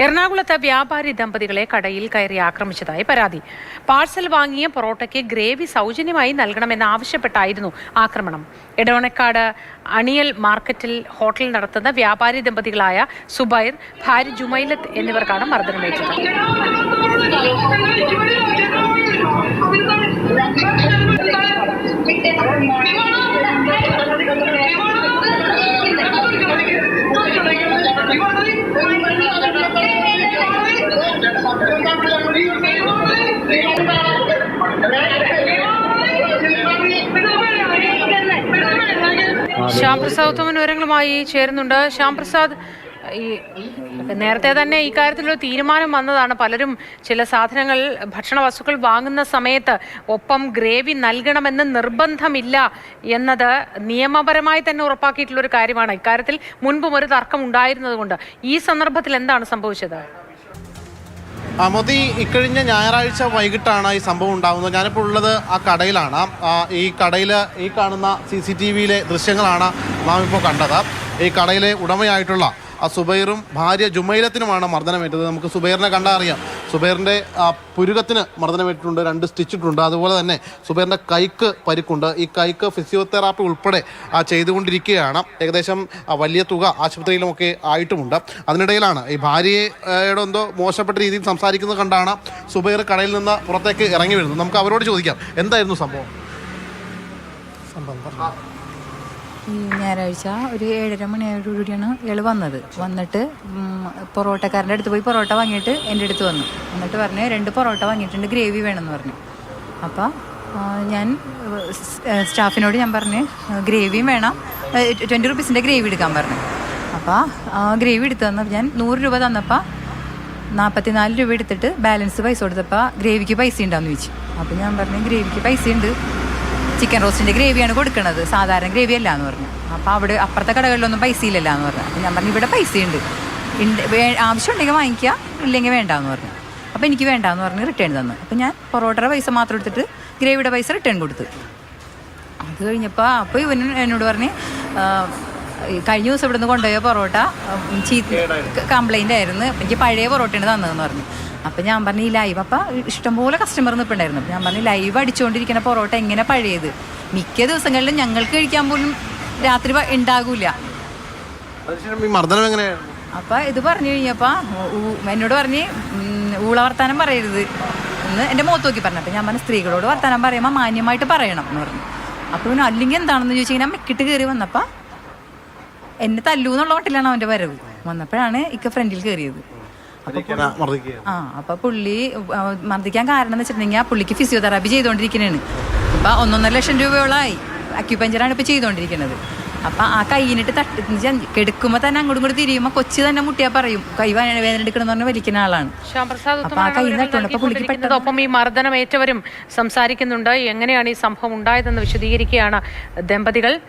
എറണാകുളത്ത് വ്യാപാരി ദമ്പതികളെ കടയിൽ കയറി ആക്രമിച്ചതായി പരാതി. പാഴ്സൽ വാങ്ങിയ പൊറോട്ടയ്ക്ക് ഗ്രേവി സൗജന്യമായി നൽകണമെന്നാവശ്യപ്പെട്ടായിരുന്നു ആക്രമണം. എടവണക്കാട് അണിയൽ മാർക്കറ്റിൽ ഹോട്ടൽ നടത്തുന്ന വ്യാപാരി ദമ്പതികളായ സുബൈർ, ഭാര്യ ജുമൈലത്ത് എന്നിവർക്കാണ് മർദ്ദനമേറ്റത്. ശ്യാം പ്രസാദ് വിവരങ്ങളുമായി ചേരുന്നുണ്ട്. ശ്യാം പ്രസാദ്, നേരത്തെ തന്നെ ഇക്കാര്യത്തിലൊരു തീരുമാനം വന്നതാണ്. പലരും ചില സാധനങ്ങൾ, ഭക്ഷണ വസ്തുക്കൾ വാങ്ങുന്ന സമയത്ത് ഒപ്പം ഗ്രേവി നൽകണമെന്ന് നിർബന്ധമില്ല എന്നത് നിയമപരമായി തന്നെ ഉറപ്പാക്കിയിട്ടുള്ളൊരു കാര്യമാണ്. ഇക്കാര്യത്തിൽ മുൻപും ഒരു തർക്കം ഉണ്ടായിരുന്നത് കൊണ്ട് ഈ സന്ദർഭത്തിൽ എന്താണ് സംഭവിച്ചത്? മോദി, ഇക്കഴിഞ്ഞ ഞായറാഴ്ച വൈകിട്ടാണ് ഈ സംഭവം ഉണ്ടാകുന്നത്. ഞാനിപ്പോൾ ഉള്ളത് ആ കടയിലാണ്. ഈ കടയിൽ ഈ കാണുന്ന CCTVയിലെ ദൃശ്യങ്ങളാണ് നാം ഇപ്പോൾ കണ്ടത്. ഈ കടയിലെ ഉടമയായിട്ടുള്ള സുബൈറും ഭാര്യ ജുമൈലത്തിനുമാണ് മർദ്ദനമേറ്റത്. നമുക്ക് സുബൈറിനെ കണ്ടാൽ അറിയാം. സുബൈറിൻ്റെ പുരുകത്തിന് മർദ്ദനമേറ്റിട്ടുണ്ട്, 2 സ്റ്റിച്ചിട്ടുണ്ട്. അതുപോലെ തന്നെ സുബൈറിൻ്റെ കൈക്ക് പരിക്കുണ്ട്. ഈ കൈക്ക് ഫിസിയോതെറാപ്പി ഉൾപ്പെടെ ചെയ്തുകൊണ്ടിരിക്കുകയാണ്. ഏകദേശം വലിയ തുക ആശുപത്രിയിലുമൊക്കെ ആയിട്ടുമുണ്ട്. അതിനിടയിലാണ് ഈ ഭാര്യയോട് എന്തോ മോശപ്പെട്ട രീതിയിൽ സംസാരിക്കുന്നത് കണ്ടാണ് സുബൈർ കടയിൽ നിന്ന് പുറത്തേക്ക് ഇറങ്ങി വരുന്നത്. നമുക്ക് അവരോട് ചോദിക്കാം, എന്തായിരുന്നു സംഭവം? ഈ ഞായറാഴ്ച ഒരു 7:30 മണിയോടുകൂടിയാണ് ഇയാൾ വന്നിട്ട് പൊറോട്ടക്കാരൻ്റെ അടുത്ത് പോയി പൊറോട്ട വാങ്ങിയിട്ട് എൻ്റെ അടുത്ത് വന്നു. എന്നിട്ട് പറഞ്ഞ് 2 പൊറോട്ട വാങ്ങിയിട്ടുണ്ട്, ഗ്രേവി വേണമെന്ന് പറഞ്ഞു. അപ്പോൾ ഞാൻ സ്റ്റാഫിനോട് ഞാൻ പറഞ്ഞ് ഗ്രേവിയും വേണം, 20 റുപ്പീസിൻ്റെ ഗ്രേവി എടുക്കാൻ പറഞ്ഞു. അപ്പോൾ ഗ്രേവി എടുത്ത് തന്നപ്പോൾ ഞാൻ 100 രൂപ തന്നപ്പോൾ 44 രൂപ എടുത്തിട്ട് ബാലൻസ് പൈസ കൊടുത്തപ്പോൾ ഗ്രേവിക്ക് പൈസ ഉണ്ടാവുമെന്ന് ചോദിച്ചു. അപ്പോൾ ഞാൻ പറഞ്ഞു ഗ്രേവിക്ക് പൈസ ഉണ്ട്, ചിക്കൻ റോസ്റ്റിൻ്റെ ഗ്രേവിയാണ് കൊടുക്കണത്, സാധാരണ ഗ്രേവി അല്ല എന്ന് പറഞ്ഞു. അപ്പോൾ അവിടെ അപ്പുറത്തെ കടകളിലൊന്നും പൈസ ഇല്ലല്ലോ എന്ന് പറഞ്ഞു. അപ്പോൾ ഞാൻ പറഞ്ഞു ഇവിടെ പൈസ ഉണ്ട്, ആവശ്യമുണ്ടെങ്കിൽ വാങ്ങിക്കുക, ഇല്ലെങ്കിൽ വേണ്ടാന്ന് പറഞ്ഞു. അപ്പോൾ എനിക്ക് വേണ്ടാന്ന് പറഞ്ഞ് റിട്ടേൺ തന്നു. അപ്പോൾ ഞാൻ പൊറോട്ടയുടെ പൈസ മാത്രം എടുത്തിട്ട് ഗ്രേവിയുടെ പൈസ റിട്ടേൺ കൊടുത്തു. അത് കഴിഞ്ഞപ്പോൾ അപ്പോൾ ഇവന് എന്നോട് പറഞ്ഞ് കഴിഞ്ഞ ദിവസം ഇവിടെ നിന്ന് കൊണ്ടുപോയ പൊറോട്ട കംപ്ലൈൻ്റ് ആയിരുന്നു, എനിക്ക് പഴയ പൊറോട്ടയാണ് തന്നതെന്ന് പറഞ്ഞു. അപ്പം ഞാൻ പറഞ്ഞു ഈ ലൈവ്, അപ്പം ഇഷ്ടംപോലെ കസ്റ്റമർ നിൽപ്പുണ്ടായിരുന്നു. ഞാൻ പറഞ്ഞു ലൈവ് അടിച്ചുകൊണ്ടിരിക്കുന്ന പൊറോട്ട എങ്ങനെ പഴയത്? മിക്ക ദിവസങ്ങളിലും ഞങ്ങൾക്ക് കഴിക്കാൻ പോലും രാത്രി ഉണ്ടാകൂല. അപ്പം ഇത് പറഞ്ഞു കഴിഞ്ഞപ്പോൾ എന്നോട് പറഞ്ഞ് ഊള വർത്താനം പറയരുത് എന്ന് എൻ്റെ മുഖത്ത് നോക്കി പറഞ്ഞു. അപ്പം ഞാൻ പറഞ്ഞു സ്ത്രീകളോട് വർത്താനം പറയുമ്പോൾ മാന്യമായിട്ട് പറയണം എന്ന് പറഞ്ഞു. അപ്പോൾ അല്ലെങ്കിൽ എന്താണെന്ന് ചോദിച്ചു കഴിഞ്ഞാൽ മെക്കിട്ട് കയറി വന്നപ്പോൾ എന്നെ തല്ലൂന്നുള്ള മട്ടിലാണ് അവൻ്റെ വരവ്. വന്നപ്പോഴാണ് ഇക്ക ഫ്രണ്ടിൽ കയറിയത്. അപ്പൊ പുള്ളി മർദ്ദിക്കാൻ കാരണം എന്ന് വെച്ചിട്ടുണ്ടെങ്കിൽ പുള്ളിക്ക് ഫിസിയോതെറാപ്പി ചെയ്തുകൊണ്ടിരിക്കുന്നതാണ്. അപ്പൊ 1.5 ലക്ഷം രൂപയോളമായി അക്യുപഞ്ചറാണ് ഇപ്പൊ ചെയ്തുകൊണ്ടിരിക്കുന്നത്. അപ്പൊ ആ കൈയിനിട്ട് കെടുക്കുമ്പോ തന്നെ അങ്ങോട്ടും കൂടി തിരിയുമ്പോ കൊച്ചു തന്നെ മുട്ടിയാ പറയും കൈ വേദന എടുക്കണം എന്ന് പറഞ്ഞ് വലിക്കുന്ന ആളാണ്. അപ്പൊ ആ കൈ നട്ടുകൊണ്ട് പുള്ളിക്ക് പെട്ടതൊപ്പം ഈ മർദ്ദനമേറ്റവരും സംസാരിക്കുന്നുണ്ട്. എങ്ങനെയാണ് ഈ സംഭവം ഉണ്ടായതെന്ന് വിശദീകരിക്കുകയാണ് ദമ്പതികൾ.